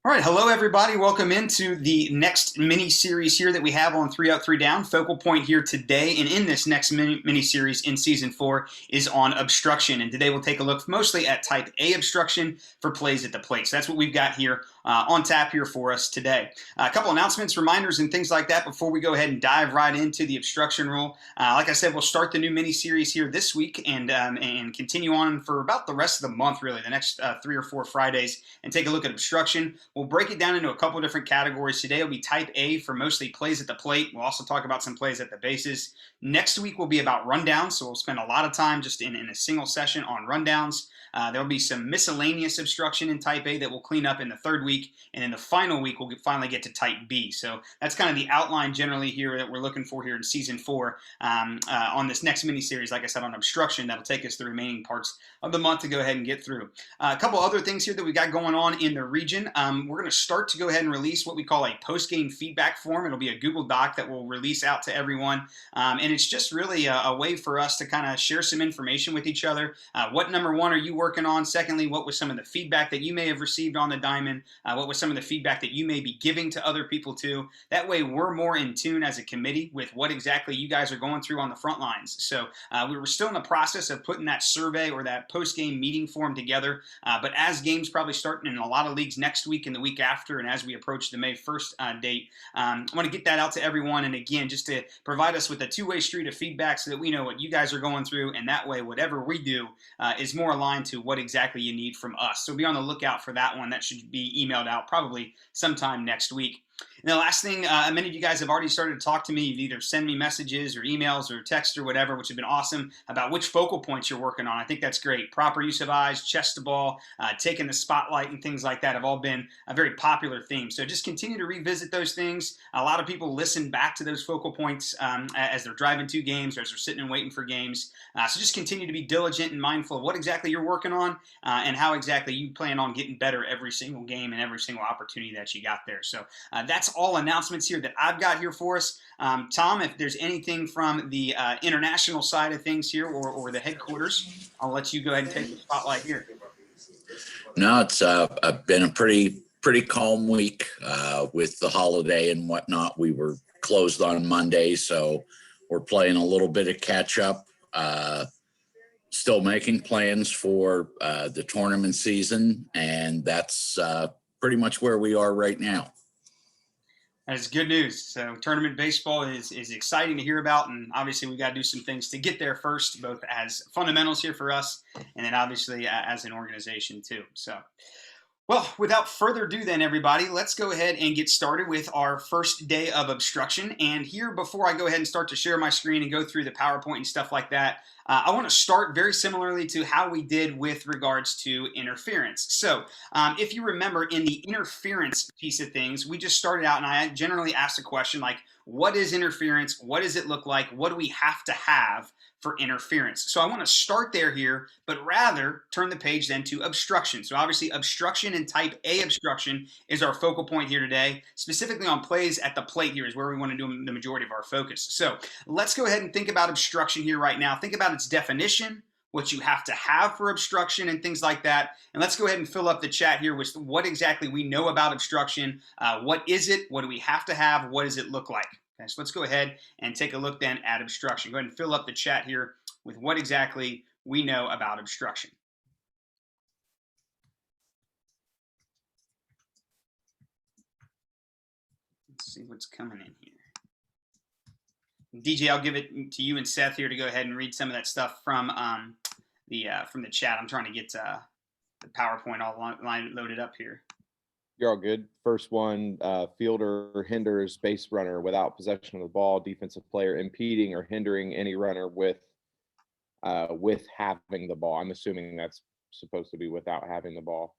All right, hello everybody. Welcome into the next mini series here that we have on 3 Up 3 Down. Focal point here today, and in this next mini series in season 4 is on obstruction. And today we'll take a look mostly at type A obstruction for plays at the plate. So that's what we've got here on tap here for us today. A couple announcements, reminders, and things like that before we go ahead and dive right into the obstruction rule. Like I said, we'll start the new mini series here this week and continue on for about the rest of the month, really, the next 3 or 4 Fridays, and take a look at obstruction. We'll break it down into a couple of different categories. Today will be type A for mostly plays at the plate. We'll also talk about some plays at the bases. Next week will be about rundowns, so we'll spend a lot of time just in a single session on rundowns. There'll be some miscellaneous obstruction in type A that we'll clean up in the third week, and in the final week we'll finally get to type B. So that's kind of the outline generally here that we're looking for here in season 4 on this next mini series. Like I said, on obstruction, that'll take us the remaining parts of the month to go ahead and get through. A couple other things here that we got going on in the region. We're going to start to go ahead and release what we call a post-game feedback form. It'll be a Google Doc that we'll release out to everyone, and it's just really a way for us to kind of share some information with each other. What number one are you working on? Secondly, what was some of the feedback that you may have received on the diamond? What was some of the feedback that you may be giving to other people too? That way we're more in tune as a committee with what exactly you guys are going through on the front lines. So we were still in the process of putting that survey or that post-game meeting form together, but as games probably starting in a lot of leagues next week and the week after, and as we approach the May 1st date, I want to get that out to everyone, and again, just to provide us with a two-way street of feedback so that we know what you guys are going through, and that way whatever we do is more aligned to what exactly you need from us. So be on the lookout for that one. That should be emailed out probably sometime next week. And the last thing, many of you guys have already started to talk to me. You've either sent me messages or emails or text or whatever, which have been awesome, about which focal points you're working on. I think that's great. Proper use of eyes, chest to ball, taking the spotlight, and things like that have all been a very popular theme. So just continue to revisit those things. A lot of people listen back to those focal points as they're driving to games or as they're sitting and waiting for games. So just continue to be diligent and mindful of what exactly you're working on and how exactly you plan on getting better every single game and every single opportunity that you got there. So that's all announcements here that I've got here for us. Tom, if there's anything from the international side of things here or the headquarters, I'll let you go ahead and take the spotlight here. No, it's been a pretty calm week with the holiday and whatnot. We were closed on Monday, so we're playing a little bit of catch up. Still making plans for the tournament season, and that's pretty much where we are right now. That's good news. So tournament baseball is exciting to hear about, and obviously we got to do some things to get there first, both as fundamentals here for us, and then obviously as an organization too. So, well, without further ado then, everybody, let's go ahead and get started with our first day of obstruction. And here, before I go ahead and start to share my screen and go through the PowerPoint and stuff like that, I want to start very similarly to how we did with regards to interference. So if you remember, in the interference piece of things, we just started out and I generally asked a question like, what is interference? What does it look like? What do we have to have for interference? So I want to start there here, but rather turn the page then to obstruction. So obviously obstruction and type A obstruction is our focal point here today. Specifically on plays at the plate here is where we want to do the majority of our focus. So let's go ahead and think about obstruction here right now. Think about its definition, what you have to have for obstruction and things like that. And let's go ahead and fill up the chat here with what exactly we know about obstruction. What is it? What do we have to have? What does it look like? Okay, so let's go ahead and take a look then at obstruction. Go ahead and fill up the chat here with what exactly we know about obstruction. Let's see what's coming in here. DJ, I'll give it to you and Seth here to go ahead and read some of that stuff from the chat. I'm trying to get the PowerPoint all loaded up here. You're all good. First one, fielder hinders base runner without possession of the ball, defensive player impeding or hindering any runner with having the ball. I'm assuming that's supposed to be without having the ball.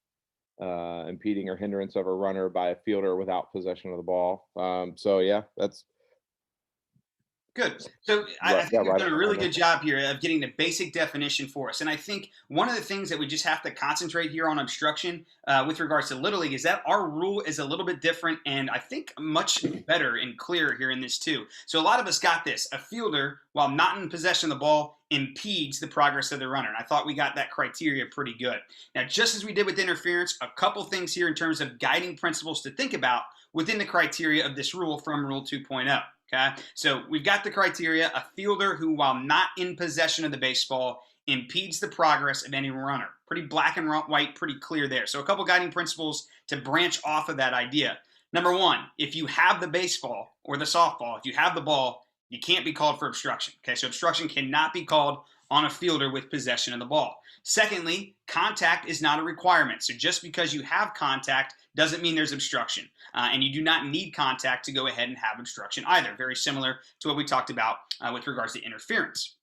Impeding or hindrance of a runner by a fielder without possession of the ball. So yeah, that's Good. So I think you've right done a on really there. good job here of getting the basic definition for us. And I think one of the things that we just have to concentrate here on obstruction with regards to Little League is that our rule is a little bit different and I think much better and clearer here in this too. So a lot of us got this. A fielder, while not in possession of the ball, impedes the progress of the runner. And I thought we got that criteria pretty good. Now, just as we did with interference, a couple things here in terms of guiding principles to think about within the criteria of this rule from Rule 2.0. Okay, so we've got the criteria: a fielder who, while not in possession of the baseball, impedes the progress of any runner. Pretty black and white, pretty clear there. So a couple guiding principles to branch off of that idea. Number one, if you have the baseball or the softball, if you have the ball, you can't be called for obstruction. Okay, so obstruction cannot be called on a fielder with possession of the ball. Secondly, contact is not a requirement. So just because you have contact doesn't mean there's obstruction. And you do not need contact to go ahead and have obstruction either. Very similar to what we talked about with regards to interference.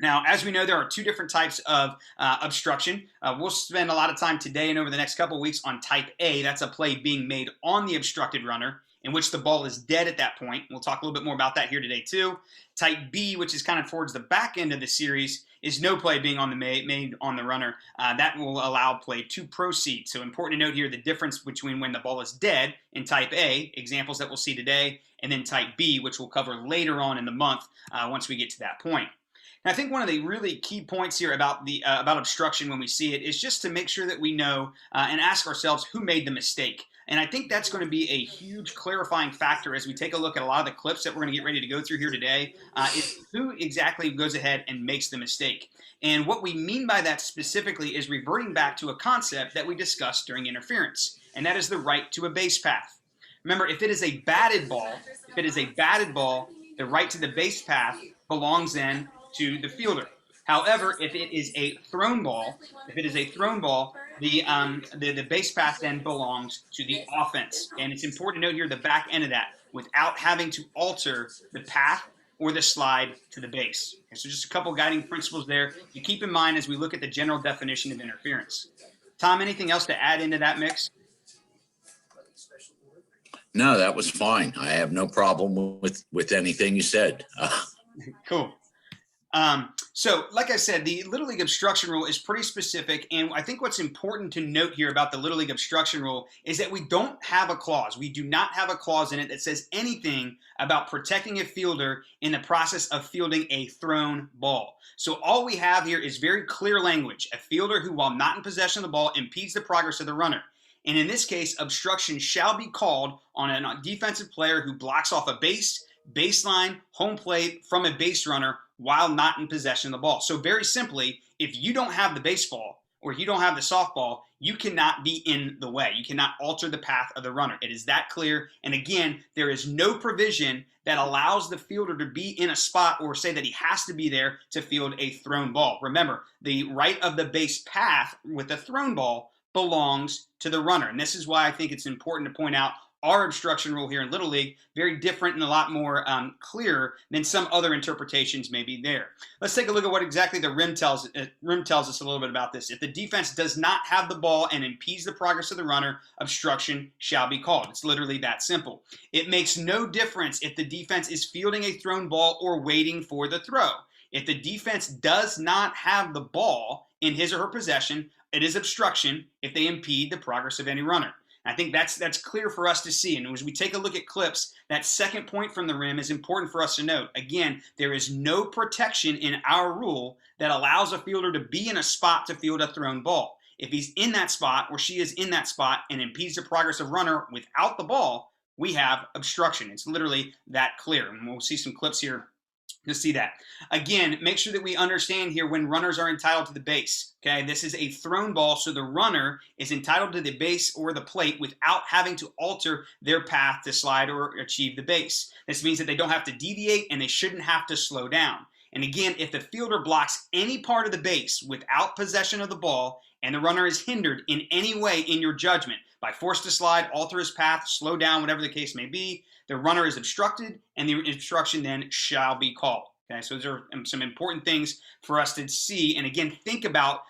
Now, as we know, there are two different types of obstruction. We'll spend a lot of time today and over the next couple of weeks on type A. That's a play being made on the obstructed runner in which the ball is dead at that point. We'll talk a little bit more about that here today too. Type B, which is kind of towards the back end of the series, is no play being made on the runner. That will allow play to proceed. So important to note here the difference between when the ball is dead in type A, examples that we'll see today, and then type B, which we'll cover later on in the month once we get to that point. And I think one of the really key points here about obstruction when we see it is just to make sure that we know and ask ourselves who made the mistake. And I think that's going to be a huge clarifying factor as we take a look at a lot of the clips that we're going to get ready to go through here today, is who exactly goes ahead and makes the mistake. And what we mean by that specifically is reverting back to a concept that we discussed during interference, and that is the right to a base path. Remember, if it is a batted ball, the right to the base path belongs then to the fielder. However, if it is a thrown ball, the base path then belongs to the offense. And it's important to note here the back end of that without having to alter the path or the slide to the base. Okay, so just a couple guiding principles there to keep in mind as we look at the general definition of interference. Tom, anything else to add into that mix? No, that was fine. I have no problem with anything you said. Cool. So, like I said, the Little League obstruction rule is pretty specific, and I think what's important to note here about the Little League obstruction rule is that we don't have a clause. We do not have a clause in it that says anything about protecting a fielder in the process of fielding a thrown ball. So all we have here is very clear language: a fielder who, while not in possession of the ball, impedes the progress of the runner. And in this case, obstruction shall be called on a defensive player who blocks off a baseline, home plate from a base runner while not in possession of the ball. So very simply, if you don't have the baseball or you don't have the softball, you cannot be in the way. You cannot alter the path of the runner. It is that clear. And again, there is no provision that allows the fielder to be in a spot or say that he has to be there to field a thrown ball. Remember, the right of the base path with the thrown ball belongs to the runner. And this is why I think it's important to point out our obstruction rule here in Little League, very different and a lot more clear than some other interpretations may be there. Let's take a look at what exactly the rim tells us a little bit about this. If the defense does not have the ball and impedes the progress of the runner, obstruction shall be called. It's literally that simple. It makes no difference if the defense is fielding a thrown ball or waiting for the throw. If the defense does not have the ball in his or her possession, it is obstruction if they impede the progress of any runner. I think that's clear for us to see. And as we take a look at clips, that second point from the rim is important for us to note. Again, there is no protection in our rule that allows a fielder to be in a spot to field a thrown ball. If he's in that spot or she is in that spot and impedes the progress of runner without the ball, we have obstruction. It's literally that clear. And we'll see some clips here to see that. Again, make sure that we understand here when runners are entitled to the base. Okay, this is a thrown ball, so the runner is entitled to the base or the plate without having to alter their path to slide or achieve the base. This means that they don't have to deviate and they shouldn't have to slow down. And again, if the fielder blocks any part of the base without possession of the ball and the runner is hindered in any way in your judgment by force to slide, alter his path, slow down, whatever the case may be, the runner is obstructed and the obstruction then shall be called. Okay, so those are some important things for us to see, and again, think about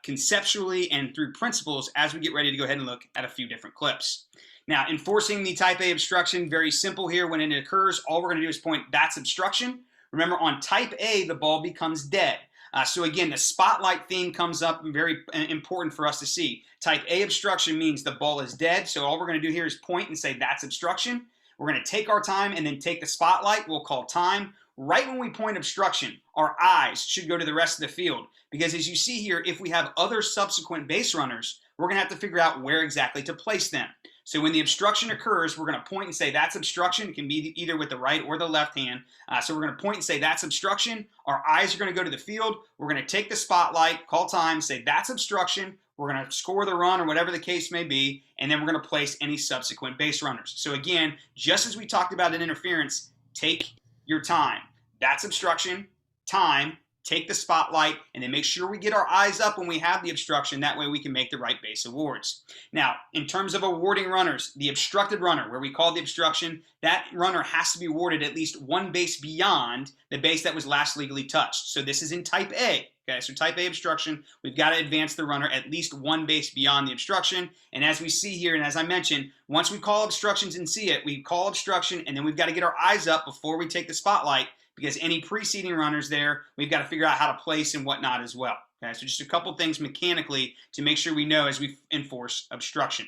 conceptually and through principles as we get ready to go ahead and look at a few different clips. Now, enforcing the type A obstruction, very simple here. When it occurs, all we're going to do is point, that's obstruction. Remember, on type A, the ball becomes dead. So again, the spotlight theme comes up, very important for us to see. Type A obstruction means the ball is dead, so all we're going to do here is point and say that's obstruction. We're going to take our time and then take the spotlight, we'll call time. Right when we point obstruction, our eyes should go to the rest of the field, because as you see here, if we have other subsequent base runners, we're going to have to figure out where exactly to place them. So when the obstruction occurs, we're going to point and say that's obstruction. It can be either with the right or the left hand. So we're going to point and say that's obstruction. Our eyes are going to go to the field. We're going to take the spotlight, call time, say that's obstruction. We're going to score the run or whatever the case may be, and then we're going to place any subsequent base runners. So again, just as we talked about in interference, take your time. That's obstruction, time, take the spotlight, and then make sure we get our eyes up when we have the obstruction. That way we can make the right base awards. Now, in terms of awarding runners, the obstructed runner, where we call the obstruction, that runner has to be awarded at least one base beyond the base that was last legally touched. So this is in type A. Okay, so type A obstruction, we've got to advance the runner at least one base beyond the obstruction. And as we see here, and as I mentioned, once we call obstructions and see it, we call obstruction, and then we've got to get our eyes up before we take the spotlight, because any preceding runners there, we've got to figure out how to place and whatnot as well. Okay, so just a couple things mechanically to make sure we know as we enforce obstruction.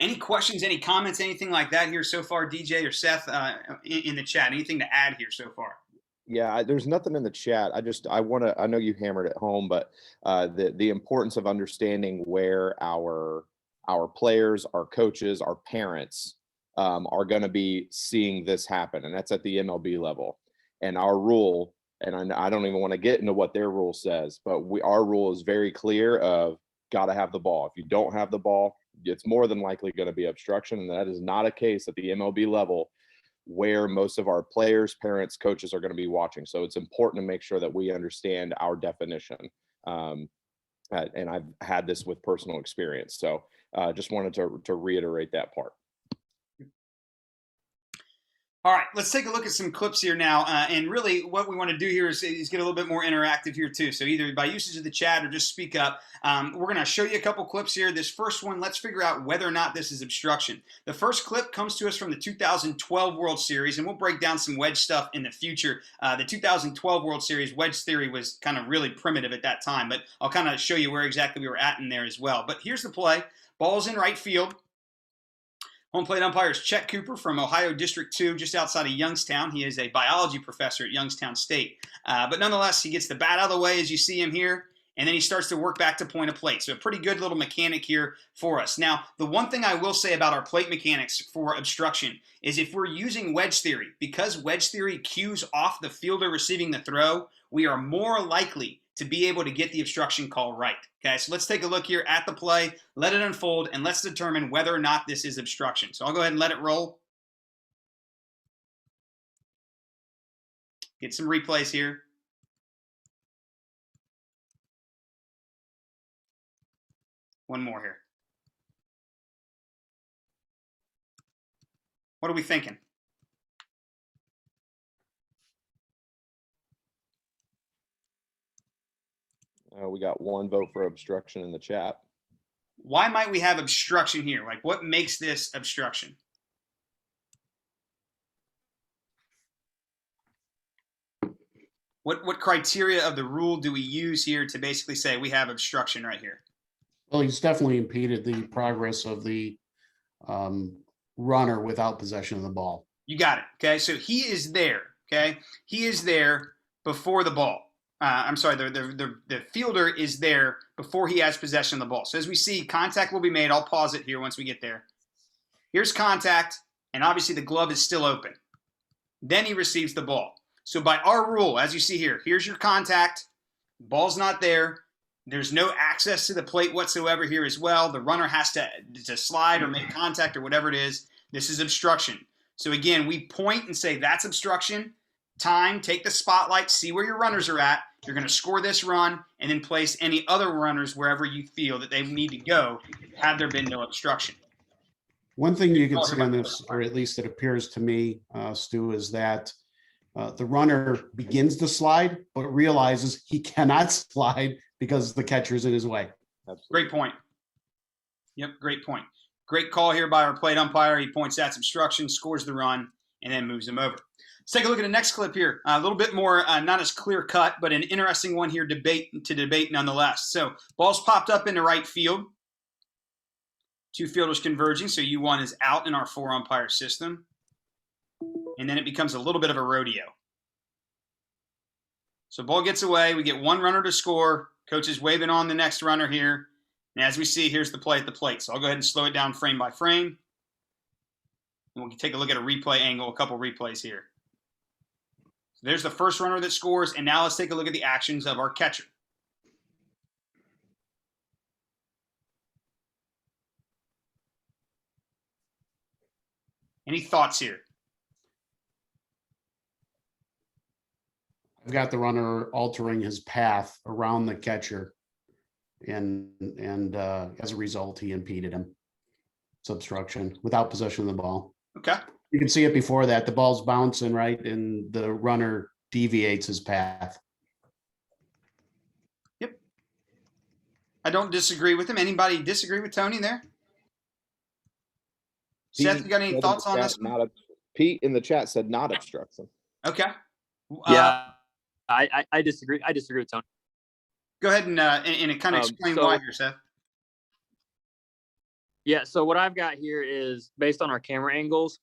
Any questions, any comments, anything like that here so far, DJ or Seth, in the chat? Anything to add here so far? Yeah, there's nothing in the chat. I know you hammered it home, but the importance of understanding where our players, our coaches, our parents are going to be seeing this happen, and that's at the MLB level. And our rule, and I don't even want to get into what their rule says, but our rule is very clear of got to have the ball. If you don't have the ball, it's more than likely going to be obstruction, and that is not a case at the MLB level where most of our players, parents, coaches are going to be watching. So it's important to make sure that we understand our definition. And I've had this with personal experience. So just wanted to reiterate that part. All right, let's take a look at some clips here now. And really what we want to do here is get a little bit more interactive here too. So either by usage of the chat or just speak up. We're going to show you a couple clips here. This first one, let's figure out whether or not this is obstruction. The first clip comes to us from the 2012 World Series, and we'll break down some wedge stuff in the future. The 2012 World Series, wedge theory was kind of really primitive at that time, but I'll kind of show you where exactly we were at in there as well. But here's the play. Ball's in right field. Home plate umpire is Chet Cooper from Ohio District 2, just outside of Youngstown. He is a biology professor at Youngstown State. But nonetheless, he gets the bat out of the way as you see him here, and then he starts to work back to point of plate. So a pretty good little mechanic here for us. Now, the one thing I will say about our plate mechanics for obstruction is if we're using wedge theory, because wedge theory cues off the fielder receiving the throw, we are more likely to be able to get the obstruction call right. Okay, so let's take a look here at the play, let it unfold, and let's determine whether or not this is obstruction. So I'll go ahead and let it roll. Get some replays here. One more here. What are we thinking? We got one vote for obstruction in the chat. Why might we have obstruction here? Like, what makes this obstruction? What criteria of the rule do we use here to basically say we have obstruction right here? Well, he's definitely impeded the progress of the runner without possession of the ball. You got it. Okay, so he is there. Okay, he is there before the ball. I'm sorry, the fielder is there before he has possession of the ball. So as we see, contact will be made. I'll pause it here once we get there. Here's contact, and obviously the glove is still open. Then he receives the ball. So by our rule, as you see here, here's your contact. Ball's not there. There's no access to the plate whatsoever here as well. The runner has to slide or make contact or whatever it is. This is obstruction. So again, we point and say that's obstruction. Time, take the spotlight, see where your runners are at. You're going to score this run and then place any other runners wherever you feel that they need to go had there been no obstruction. One thing you can see on this, or at least it appears to me, Stu, is that The runner begins to slide, but realizes he cannot slide because the catcher's in his way. Absolutely. Great point. Yep, great point. Great call here by our plate umpire. He points that's obstruction, scores the run, and then moves him over. Let's take a look at the next clip here. A little bit more, not as clear cut, but an interesting one here to debate nonetheless. So ball's popped up into right field. Two fielders converging, so U1 is out in our 4-umpire system. And then it becomes a little bit of a rodeo. So ball gets away. We get one runner to score. Coach is waving on the next runner here. And as we see, here's the play at the plate. So I'll go ahead and slow it down frame by frame. And we'll take a look at a replay angle, a couple replays here. So there's the first runner that scores. And now let's take a look at the actions of our catcher. Any thoughts here? I've got the runner altering his path around the catcher, and as a result, he impeded him. It's obstruction without possession of the ball. Okay. You can see it before that. The ball's bouncing, right, and the runner deviates his path. Yep. I don't disagree with him. Anybody disagree with Tony there? Seth, you got any thoughts on this? Pete in the chat said not obstruction. Okay. Yeah, I disagree. I disagree with Tony. Go ahead and kind of explain why here, Seth. Yeah, so what I've got here is based on our camera angles.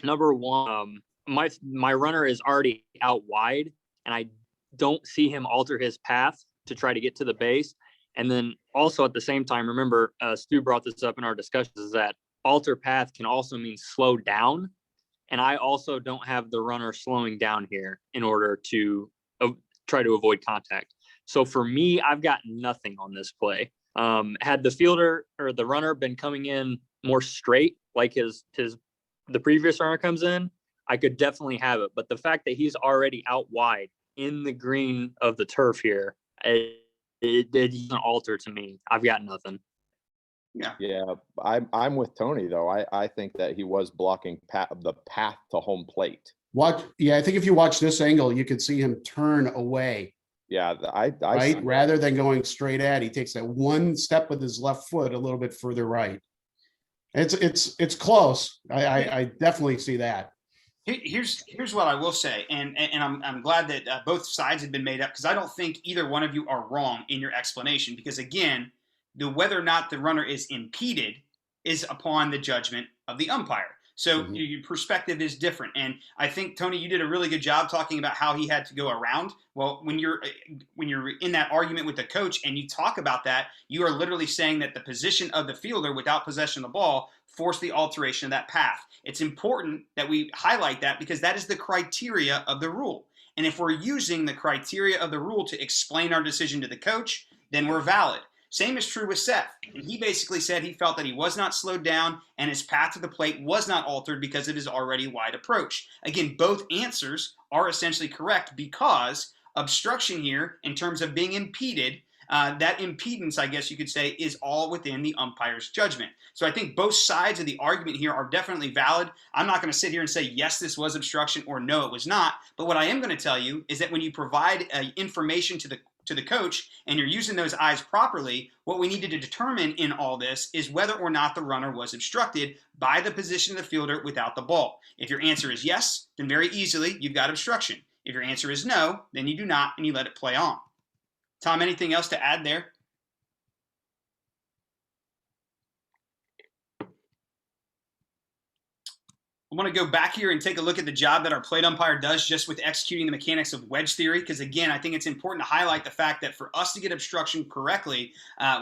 Number one, my runner is already out wide, and I don't see him alter his path to try to get to the base. And then also at the same time, remember, Stu brought this up in our discussions, is that alter path can also mean slow down. And I also don't have the runner slowing down here in order to try to avoid contact. So for me, I've got nothing on this play. Had the fielder or the runner been coming in more straight, like the previous runner comes in, I could definitely have it. But the fact that he's already out wide in the green of the turf here, it doesn't alter to me. I've got nothing. Yeah, I'm with Tony though. I think that he was blocking the path to home plate. I think if you watch this angle, you could see him turn away. Yeah, I right, rather than going straight at, he takes that one step with his left foot a little bit further right. It's close. I definitely see that. Here's what I will say, and I'm glad that both sides have been made up, because I don't think either one of you are wrong in your explanation, because again, whether or not the runner is impeded is upon the judgment of the umpire. So your perspective is different. And I think, Tony, you did a really good job talking about how he had to go around. Well, when you're in that argument with the coach and you talk about that, you are literally saying that the position of the fielder without possession of the ball forced the alteration of that path. It's important that we highlight that, because that is the criteria of the rule. And if we're using the criteria of the rule to explain our decision to the coach, then we're valid. Same is true with Seth. And he basically said he felt that he was not slowed down and his path to the plate was not altered because of his already wide approach. Again, both answers are essentially correct, because obstruction here, in terms of being impeded, that impedance, I guess you could say, is all within the umpire's judgment. So I think both sides of the argument here are definitely valid. I'm not going to sit here and say, yes, this was obstruction, or no, it was not. But what I am going to tell you is that when you provide information to the coach and you're using those eyes properly, what we need to determine in all this is whether or not the runner was obstructed by the position of the fielder without the ball. If your answer is yes, then very easily you've got obstruction. If your answer is no, then you do not, and you let it play on. Tom, anything else to add there? I want to go back here and take a look at the job that our plate umpire does just with executing the mechanics of wedge theory, because again, I think it's important to highlight the fact that for us to get obstruction correctly,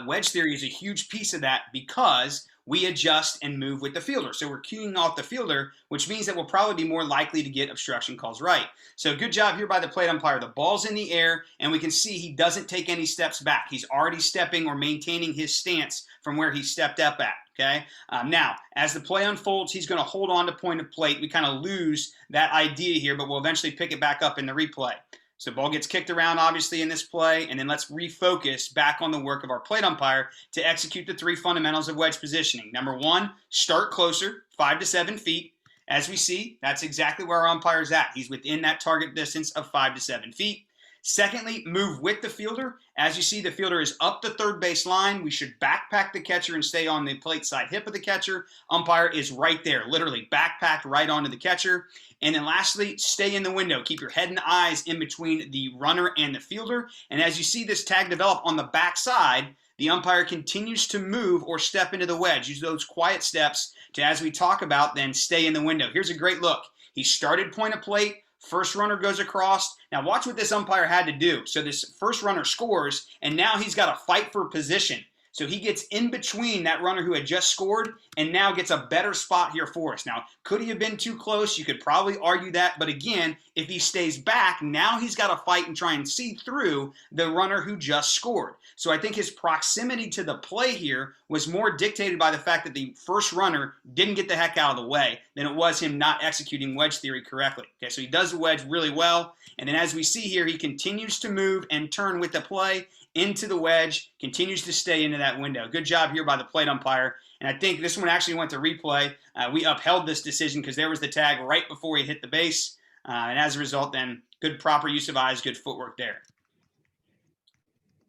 wedge theory is a huge piece of that, because we adjust and move with the fielder. So we're cueing off the fielder, which means that we'll probably be more likely to get obstruction calls right. So good job here by the plate umpire. The ball's in the air, and we can see he doesn't take any steps back. He's already stepping or maintaining his stance from where he stepped up at. Okay. Now, as the play unfolds, he's going to hold on to point of plate. We kind of lose that idea here, but we'll eventually pick it back up in the replay. So ball gets kicked around, obviously, in this play, and then let's refocus back on the work of our plate umpire to execute the three fundamentals of wedge positioning. Number one, start closer, 5 to 7 feet. As we see, that's exactly where our umpire's at. He's within that target distance of 5 to 7 feet. Secondly, move with the fielder. As you see, the fielder is up the third base line. We should backpack the catcher and stay on the plate side hip of the catcher. Umpire is right there, literally backpacked right onto the catcher. And then lastly, stay in the window. Keep your head and eyes in between the runner and the fielder. And as you see this tag develop on the back side, the umpire continues to move or step into the wedge. Use those quiet steps to, as we talk about, then stay in the window. Here's a great look. He started point of plate. First runner goes across. Now watch what this umpire had to do. So this first runner scores, and now he's got to fight for position. So he gets in between that runner who had just scored and now gets a better spot here for us. Now, could he have been too close? You could probably argue that. But again, if he stays back, now he's got to fight and try and see through the runner who just scored. So I think his proximity to the play here was more dictated by the fact that the first runner didn't get the heck out of the way than it was him not executing wedge theory correctly. Okay, so he does the wedge really well. And then as we see here, he continues to move and turn with the play into the wedge, continues to stay into that window. Good job here by the plate umpire. And I think this one actually went to replay. We upheld this decision because there was the tag right before he hit the base. And as a result, then, good proper use of eyes, good footwork there.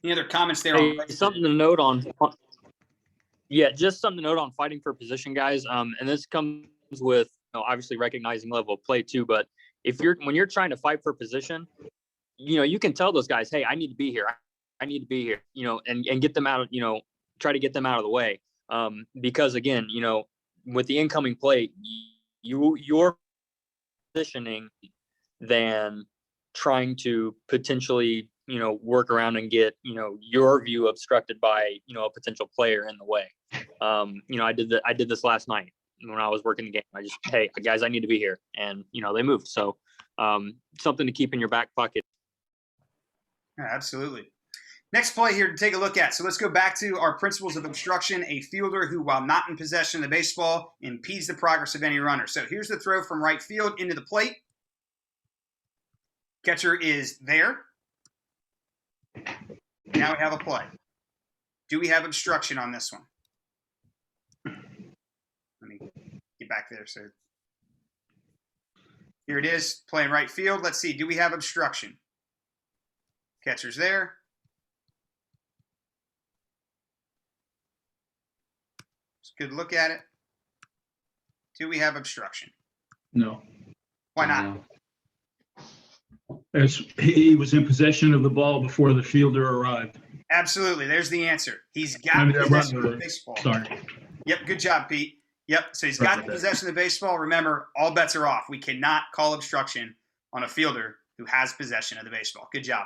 Any other comments there? Hey, something to note on. Yeah, just something to note on fighting for position, guys. And this comes with, obviously recognizing level of play too. But when you're trying to fight for position, you can tell those guys, hey, I need to be here. I need to be here, and get them out of, try to get them out of the way. Because again, with the incoming plate, you're positioning than trying to potentially, work around and get, your view obstructed by, a potential player in the way. I did this last night when I was working the game. I just, hey guys, I need to be here. And, they moved. So something to keep in your back pocket. Yeah, absolutely. Next play here to take a look at. So let's go back to our principles of obstruction. A fielder who, while not in possession of the baseball, impedes the progress of any runner. So here's the throw from right field into the plate. Catcher is there. Now we have a play. Do we have obstruction on this one? Let me get back there. So here it is, playing right field. Let's see. Do we have obstruction? Catcher's there. Good look at it. Do we have obstruction? No. Why not? As he was in possession of the ball before the fielder arrived. Absolutely. There's the answer. He's got possession of the baseball. Sorry. Yep. Good job, Pete. Yep. So he's got the possession of the baseball. Remember, all bets are off. We cannot call obstruction on a fielder who has possession of the baseball. Good job.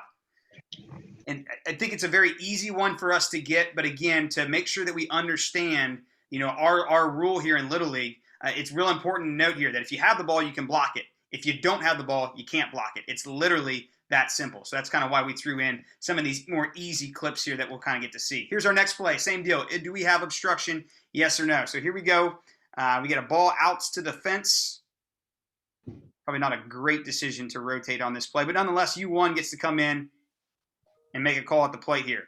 And I think it's a very easy one for us to get. But again, to make sure that we understand our rule here in Little League, it's real important to note here that if you have the ball, you can block it. If you don't have the ball, you can't block it. It's literally that simple. So that's kind of why we threw in some of these more easy clips here that we'll kind of get to see. Here's our next play. Same deal. Do we have obstruction? Yes or no? So here we go. We get a ball out to the fence. Probably not a great decision to rotate on this play, but nonetheless, U1 gets to come in and make a call at the plate here.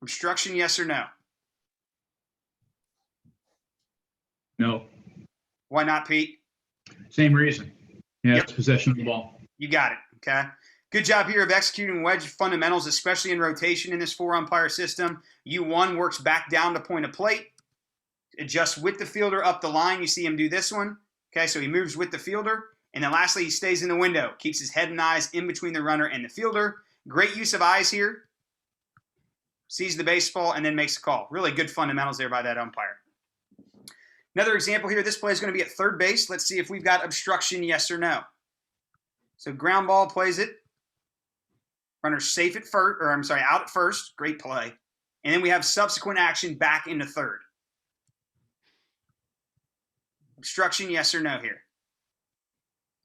Obstruction, yes or no? No. Why not, Pete? Same reason. Yeah, Yep. it's possession of the ball. You got it, okay? Good job here of executing wedge fundamentals, especially in rotation in this 4-umpire system. U1 works back down to point of plate, adjusts with the fielder up the line. You see him do this one, okay? So he moves with the fielder. And then lastly, he stays in the window, keeps his head and eyes in between the runner and the fielder. Great use of eyes here. Sees the baseball, and then makes a call. Really good fundamentals there by that umpire. Another example here, this play is going to be at third base. Let's see if we've got obstruction, yes or no. So ground ball, plays it. Runner safe at first, out at first. Great play. And then we have subsequent action back into third. Obstruction, yes or no here?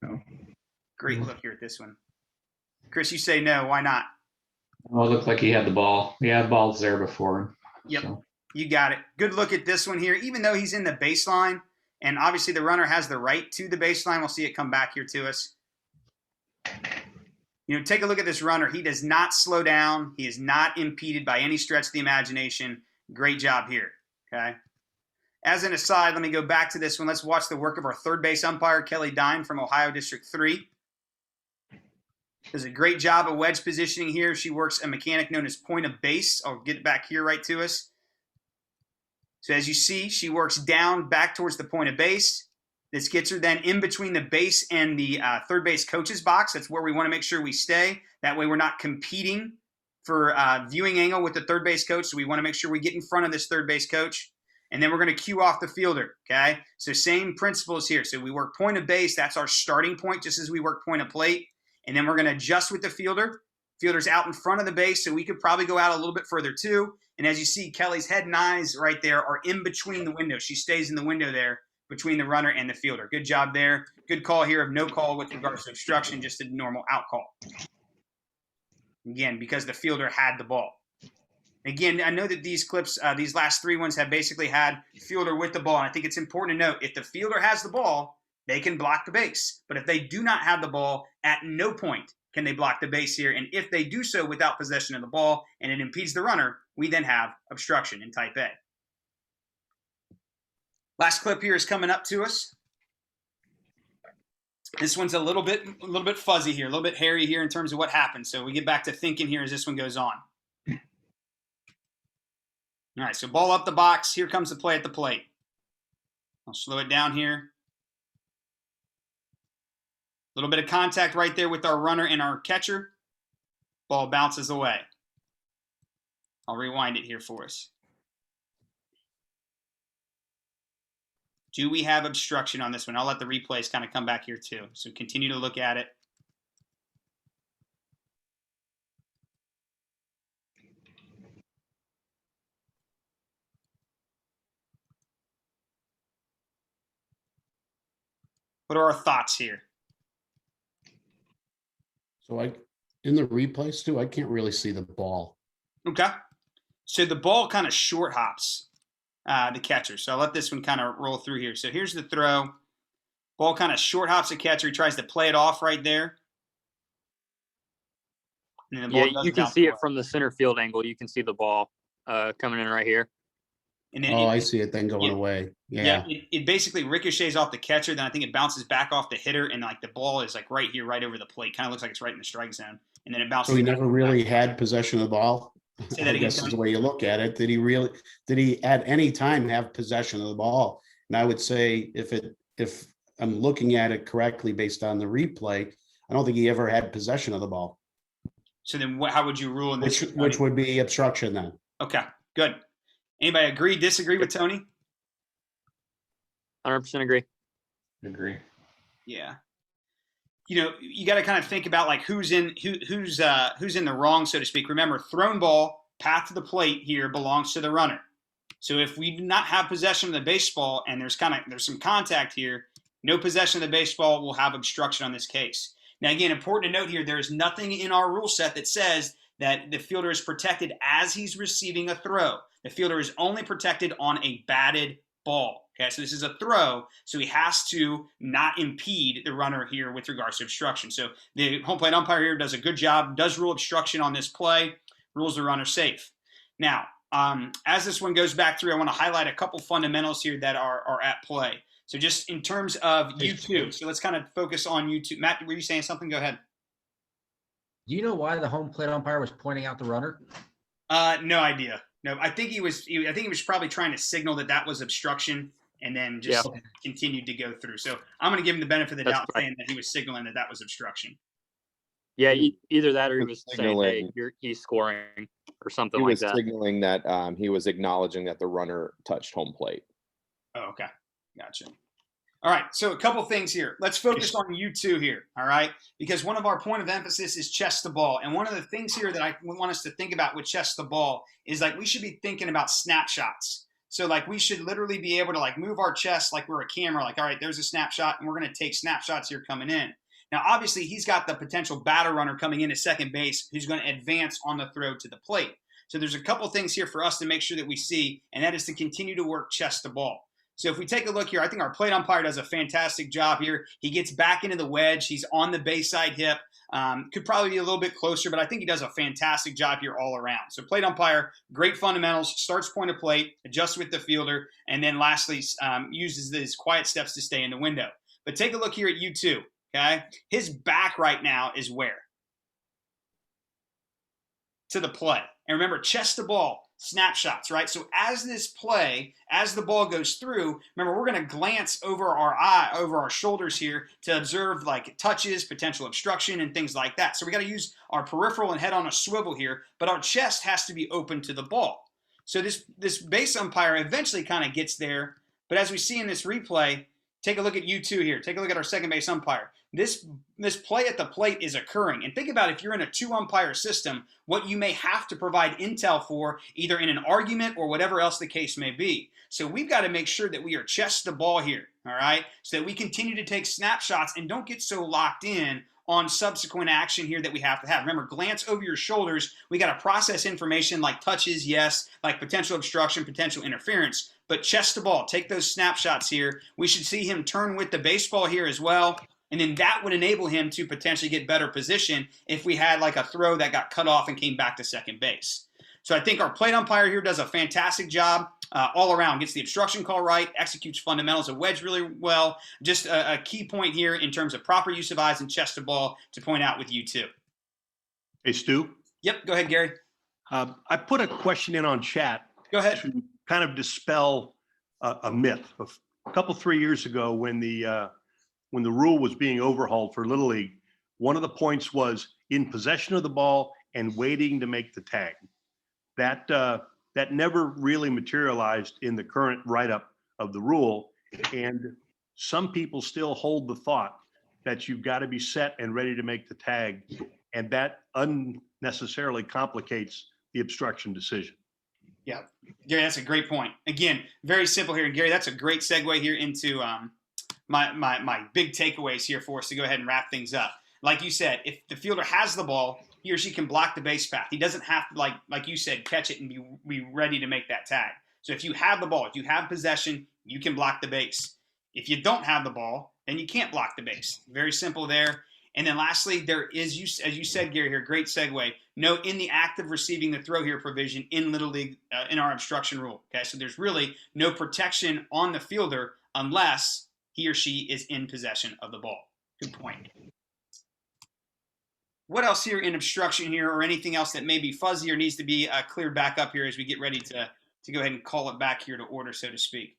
No. Great look here at this one. Chris, you say no. Why not? Well, it looked like he had the ball. He had balls there before him. Yep. So. You got it. Good look at this one here. Even though he's in the baseline, and obviously the runner has the right to the baseline. We'll see it come back here to us. Take a look at this runner. He does not slow down. He is not impeded by any stretch of the imagination. Great job here, okay? as an aside, let me go back to this one. Let's watch the work of our third base umpire, Kelly Dine from Ohio District 3. Does a great job of wedge positioning here. She works a mechanic known as point of base. I'll get it back here right to us. So as you see, she works down back towards the point of base. This gets her then in between the base and the third base coach's box. That's where we want to make sure we stay. That way we're not competing for viewing angle with the third base coach. So we want to make sure we get in front of this third base coach. And then we're going to cue off the fielder, okay? So same principles here. So we work point of base. That's our starting point, just as we work point of plate. And then we're going to adjust with the fielder. Fielder's out in front of the base, so we could probably go out a little bit further too. And as you see, Kelly's head and eyes right there are in between the window. She stays in the window there between the runner and the fielder. Good job there. Good call here of no call with regards to obstruction, just a normal out call. Again, because the fielder had the ball. Again, I know that these clips, these last three ones have basically had fielder with the ball. And I think it's important to note, if the fielder has the ball, they can block the base. But if they do not have the ball, at no point can they block the base here. And if they do so without possession of the ball and it impedes the runner, we then have obstruction in type A. Last clip here is coming up to us. This one's a little bit fuzzy here, a little bit hairy here in terms of what happened. So we get back to thinking here as this one goes on. All right, so ball up the box. Here comes the play at the plate. I'll slow it down here. A little bit of contact right there with our runner and our catcher. Ball bounces away. I'll rewind it here for us. Do we have obstruction on this one? I'll let the replays kind of come back here too. So continue to look at it. What are our thoughts here? So in the replays too, I can't really see the ball. Okay. So the ball kind of short hops the catcher. So I'll let this one kind of roll through here. So here's the throw. Ball kind of short hops the catcher. He tries to play it off right there. And the ball you can see it from the center field angle. You can see the ball coming in right here. And then I see it then going away. Yeah. It basically ricochets off the catcher. Then I think it bounces back off the hitter, and like the ball is like right here, right over the plate. Kind of looks like it's right in the strike zone, and then it bounces. So he never really had possession of the ball. Say that I guess is the way you look at it. Did he at any time have possession of the ball? And I would say if I'm looking at it correctly based on the replay, I don't think he ever had possession of the ball. So then how would you rule in this? Which would be obstruction then. Okay, good. Anybody agree, disagree with Tony? 100% agree. Agree. Yeah. You know, you got to kind of think about like who's in the wrong, so to speak. Remember, thrown ball, path to the plate here belongs to the runner. So if we do not have possession of the baseball and there's some contact here, no possession of the baseball will have obstruction on this case. Now, again, important to note here, there is nothing in our rule set that says that the fielder is protected as he's receiving a throw. The fielder is only protected on a batted ball. Okay, so this is a throw, so he has to not impede the runner here with regards to obstruction. So the home plate umpire here does a good job, does rule obstruction on this play, rules the runner safe. Now, as this one goes back through, I want to highlight a couple fundamentals here that are at play. So just in terms of U2, so let's kind of focus on U2. Matt, were you saying something? Go ahead. Do you know why the home plate umpire was pointing out the runner? No idea. No, I think he was probably trying to signal that was obstruction, and then just continued to go through. So I'm going to give him the benefit of the doubt, saying that he was signaling that was obstruction. Yeah, either that or he was saying, "Hey, he's scoring" or something like that. He was signaling that he was acknowledging that the runner touched home plate. Oh, okay, gotcha. All right, so a couple things here. Let's focus on U2 here, all right? Because one of our point of emphasis is chest to ball. And one of the things here that I want us to think about with chest to ball is like we should be thinking about snapshots. So like we should literally be able to like move our chest like we're a camera, like, all right, there's a snapshot, and we're going to take snapshots here coming in. Now, obviously, he's got the potential batter runner coming into second base who's going to advance on the throw to the plate. So there's a couple things here for us to make sure that we see, and that is to continue to work chest to ball. So if we take a look here, I think our plate umpire does a fantastic job here. He gets back into the wedge. He's on the base side hip. Could probably be a little bit closer, but I think he does a fantastic job here all around. So plate umpire, great fundamentals, starts point of plate, adjusts with the fielder, and then lastly uses his quiet steps to stay in the window. But take a look here at U2, okay? His back right now is where? To the play. And remember, chest to ball, snapshots, right? So as this play, as the ball goes through, remember, we're going to glance over our shoulders here to observe like touches, potential obstruction, and things like that. So we got to use our peripheral and head on a swivel here, but our chest has to be open to the ball. So this base umpire eventually kind of gets there, but as we see in this replay, take a look at U2 here. Take a look at our second base umpire. This play at the plate is occurring. And think about if you're in a 2-umpire system, what you may have to provide intel for, either in an argument or whatever else the case may be. So we've got to make sure that we are chest to ball here, all right? So that we continue to take snapshots and don't get so locked in on subsequent action here that we have to have. Remember, glance over your shoulders. We got to process information like touches, yes, like potential obstruction, potential interference. But chest to ball, take those snapshots here. We should see him turn with the baseball here as well. And then that would enable him to potentially get better position if we had like a throw that got cut off and came back to second base. So I think our plate umpire here does a fantastic job all around. Gets the obstruction call right, executes fundamentals of wedge really well. Just a key point here in terms of proper use of eyes and chest to ball to point out with you too. Hey, Stu. Yep, go ahead, Gary. I put a question in on chat. Go ahead. To kind of dispel a myth. A couple, 3 years ago when the rule was being overhauled for Little League, one of the points was in possession of the ball and waiting to make the tag. That never really materialized in the current write-up of the rule. And some people still hold the thought that you've got to be set and ready to make the tag. And that unnecessarily complicates the obstruction decision. Yeah, Gary, that's a great point. Again, very simple here. And Gary, that's a great segue here into my big takeaways here for us to go ahead and wrap things up. Like you said, if the fielder has the ball, he or she can block the base path. He doesn't have to, like you said, catch it and be ready to make that tag. So if you have the ball, if you have possession, you can block the base. If you don't have the ball, then you can't block the base. Very simple there. And then lastly, there is, as you said, Gary, here, great segue. No, in the act of receiving the throw here provision in Little League in our obstruction rule. Okay, so there's really no protection on the fielder unless he or she is in possession of the ball. Good point. What else here in obstruction here, or anything else that may be fuzzy or needs to be cleared back up here as we get ready to go ahead and call it back here to order, so to speak?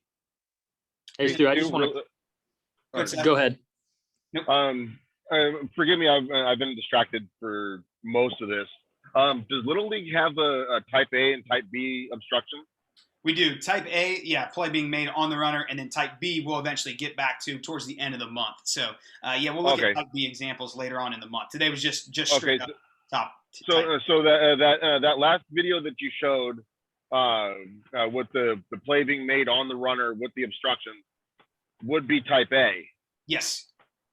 Hey, Stu, I just want to go ahead. Nope. Forgive me, I've been distracted for most of this. Does Little League have a type A and type B obstruction? We do. Type A, yeah, play being made on the runner, and then type B we'll eventually get back to towards the end of the month. So, yeah, we'll look at type B examples later on in the month. Today was just straight up top. So that last video that you showed with the play being made on the runner with the obstruction would be type A. Yes.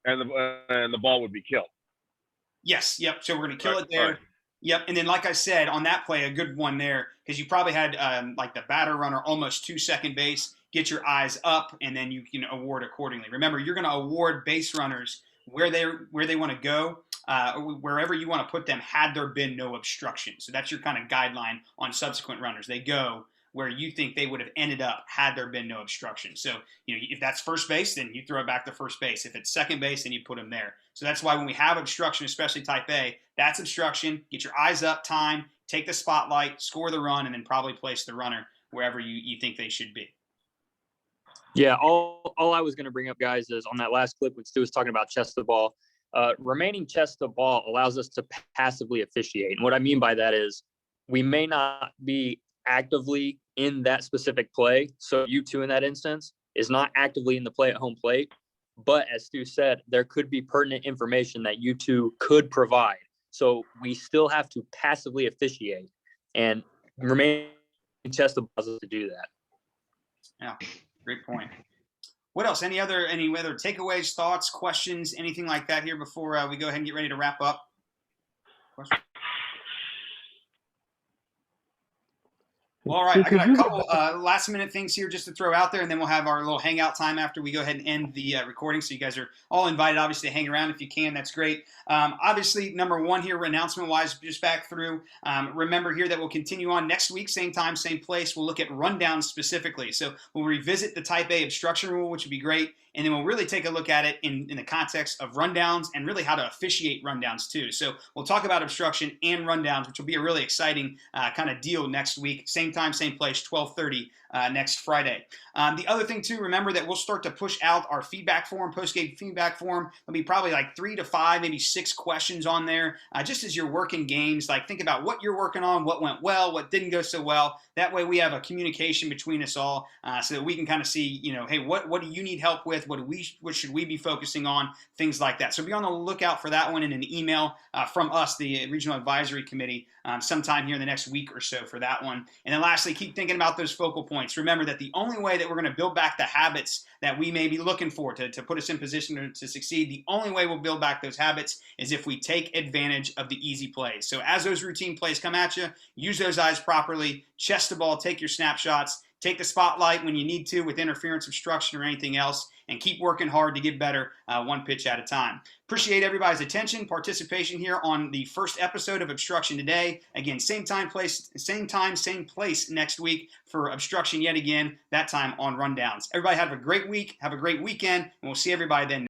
And the ball would be killed. Yes. Yep. So we're going to kill it there. Right. Yep. And then, like I said, on that play, a good one there, because you probably had like the batter runner almost to second base, get your eyes up, and then you can award accordingly. Remember, you're going to award base runners where they want to go, wherever you want to put them, had there been no obstruction. So that's your kind of guideline on subsequent runners. They go where you think they would have ended up had there been no obstruction. So, if that's first base, then you throw it back to first base. If it's second base, then you put them there. So that's why when we have obstruction, especially type A, that's obstruction. Get your eyes up, time, take the spotlight, score the run, and then probably place the runner wherever you think they should be. Yeah, all I was going to bring up, guys, is on that last clip when Stu was talking about chest to ball, remaining chest to ball allows us to passively officiate. And what I mean by that is we may not be actively in that specific play. So U2 in that instance is not actively in the play at home plate. But as Stu said, there could be pertinent information that U2 could provide. So we still have to passively officiate, and remaining chest to ball allows us to do that. Yeah, great point. What else? Any other takeaways, thoughts, questions, anything like that here before we go ahead and get ready to wrap up? Question? Well, all right. I got a couple last minute things here just to throw out there, and then we'll have our little hangout time after we go ahead and end the recording. So you guys are all invited, obviously, to hang around if you can. That's great. Obviously, number one here, announcement wise, just back through. Remember here that we'll continue on next week, same time, same place. We'll look at rundowns specifically. So we'll revisit the Type A obstruction rule, which would be great. And then we'll really take a look at it in the context of rundowns and really how to officiate rundowns too. So we'll talk about obstruction and rundowns, which will be a really exciting kind of deal next week. Same time, same place, 12:30 next Friday. The other thing too, remember that we'll start to push out our feedback form, post-game feedback form. There'll be probably like 3 to 5, maybe 6 questions on there, just as you're working games. Like think about what you're working on, what went well, what didn't go so well. That way we have a communication between us all so that we can kind of see, hey, what do you need help with? What should we be focusing on? Things like that. So be on the lookout for that one in an email from us, the Regional Advisory Committee, sometime here in the next week or so for that one. And then lastly, keep thinking about those focal points. Remember that the only way that we're going to build back the habits that we may be looking for to put us in position to succeed, the only way we'll build back those habits is if we take advantage of the easy plays. So as those routine plays come at you, use those eyes properly, chest the ball, take your snapshots, take the spotlight when you need to with interference, obstruction, or anything else, and keep working hard to get better one pitch at a time. Appreciate everybody's attention, participation here on the first episode of Obstruction Today. Again, same time, same place next week for Obstruction yet again, that time on Rundowns. Everybody have a great week, have a great weekend, and we'll see everybody then.